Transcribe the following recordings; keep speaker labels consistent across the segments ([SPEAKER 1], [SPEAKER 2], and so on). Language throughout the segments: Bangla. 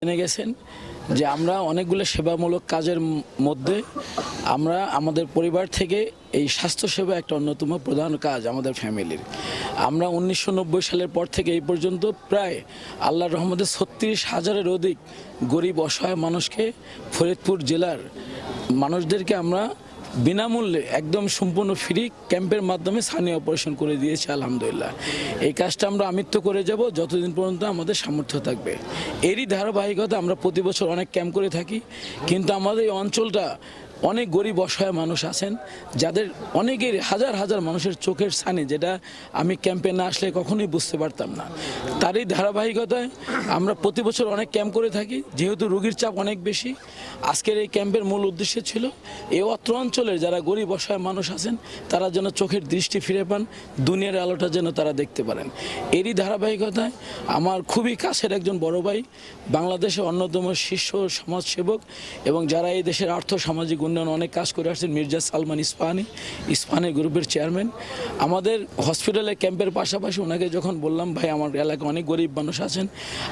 [SPEAKER 1] জেনে গেছেন যে আমরা অনেকগুলো সেবামূলক কাজের মধ্যে আমরা আমাদের পরিবার থেকে এই স্বাস্থ্যসেবা একটা অন্যতম প্রধান কাজ আমাদের ফ্যামিলির। আমরা 1990 সালের পর থেকে এই পর্যন্ত প্রায় আল্লাহর রহমতে 36,000-এর অধিক গরিব অসহায় মানুষকে ফরিদপুর জেলার মানুষদেরকে আমরা বিনামূল্যে একদম সম্পূর্ণ ফ্রি ক্যাম্পের মাধ্যমে স্থানীয় অপারেশন করে দিয়েছি আলহামদুলিল্লাহ। এই কাজটা আমরা আমৃত্য করে যাব যতদিন পর্যন্ত আমাদের সামর্থ্য থাকবে। এরই ধারাবাহিকতা আমরা প্রতি বছর অনেক ক্যাম্প করে থাকি, কিন্তু আমাদের এই অঞ্চলটা অনেক গরিব অসহায় মানুষ আছেন যাদের অনেকের হাজার হাজার মানুষের চোখের ছানি, যেটা আমি ক্যাম্পে না আসলে কখনোই বুঝতে পারতাম না। তারই ধারাবাহিকতায় আমরা প্রতি বছর অনেক ক্যাম্প করে থাকি। যেহেতু রোগীর চাপ অনেক বেশি, আজকের এই ক্যাম্পের মূল উদ্দেশ্য ছিল এই অত্র অঞ্চলের যারা গরিব অসহায় মানুষ আছেন তারা যেন চোখের দৃষ্টি ফিরে পান, দুনিয়ার আলোটা যেন তারা দেখতে পারেন। এরই ধারাবাহিকতায় আমার খুবই কাছের একজন বড় ভাই, বাংলাদেশের অন্যতম শীর্ষ সমাজসেবক এবং যারা এই দেশের আর্থ সামাজিক উন্নয়ন অনেক কাজ করে আসছেন, মির্জা সালমান ইস্পাহানি গ্রুপের চেয়ারম্যান। আমাদের হসপিটালে ক্যাম্পের পাশাপাশি ওনাকে যখন বললাম, ভাই আমার এলাকায় অনেক গরিব মানুষ আছেন,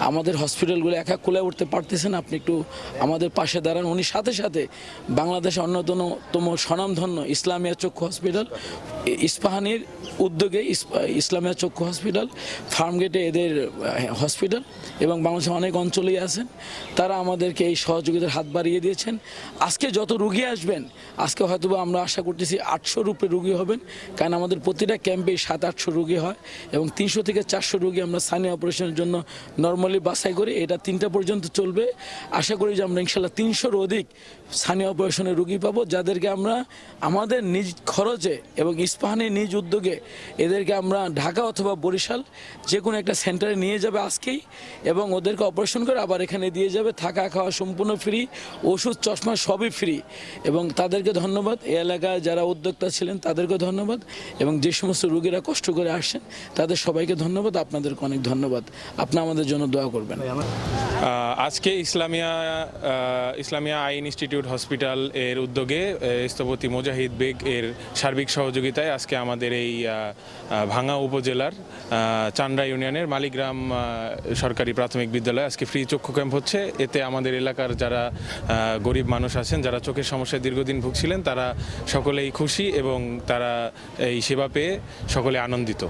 [SPEAKER 1] আমাদের হসপিটালগুলো একা কোলে উঠতে পারতেছেন, আপনি একটু আমাদের পাশে দাঁড়ান। উনি সাথে সাথে বাংলাদেশের অন্যতম স্বনামধন্য ইসলামিয়া চক্ষু হসপিটাল ইস্পাহানির উদ্যোগে ইসলামিয়া চক্ষু হসপিটাল, ফার্মগেটে এদের হসপিটাল এবং বাংলাদেশের অনেক অঞ্চলেই আছেন, তারা আমাদেরকে এই সহযোগিতার হাত বাড়িয়ে দিয়েছেন। আজকে যত রুগী আসবেন, আজকে হয়তো আমরা আশা করতেছি 800-র উপরে রুগী হবেন, কারণ আমাদের প্রতিটা ক্যাম্পে 700-800 রুগী হয় এবং 300 থেকে 400 রুগী আমরা স্থানীয় অপারেশনের জন্য নর্মালি বাছাই করি। এটা 3টা পর্যন্ত চলবে। আশা করি যে আমরা ইনশাল্লাহ 300-র অধিক স্থানীয় অপারেশনের রুগী পাবো, যাদেরকে আমরা আমাদের নিজ খরচে এবং ইস্পাহানির নিজ উদ্যোগে এদেরকে আমরা ঢাকা অথবা বরিশাল যে কোনো একটা সেন্টারে নিয়ে যাবে আজকেই, এবং ওদেরকে অপারেশন করে আবার এখানে দিয়ে যাবে। থাকা খাওয়া সম্পূর্ণ ফ্রি, ওষুধ চশমা সবই ফ্রি। এবং তাদেরকে ধন্যবাদ, এই এলাকায় যারা উদ্যোক্তা ছিলেন তাদেরকে ধন্যবাদ, এবং যে সমস্ত রোগীরা কষ্ট করে আসছেন তাদের সবাইকে ধন্যবাদ। আপনাদেরকে অনেক ধন্যবাদ। আপনি আমাদের জন্য দোয়া করবেন।
[SPEAKER 2] আজকে ইসলামিয়া আই ইনস্টিটিউট হসপিটাল এর উদ্যোগে স্থপতি মুজাহিদ বেগ এর সার্বিক সহযোগিতায় আজকে আমাদের এই ভাঙ্গা উপজেলার চান্ডা ইউনিয়নের মালিগ্রাম সরকারি প্রাথমিক বিদ্যালয়ে আজকে ফ্রি চক্ষু ক্যাম্প হচ্ছে। এতে আমাদের এলাকার যারা গরিব মানুষ আছেন, যারা চোখের সমস্যায় দীর্ঘদিন ভুগছিলেন, তারা সকলেই খুশি এবং তারা এই সেবা পেয়ে সকলে আনন্দিত।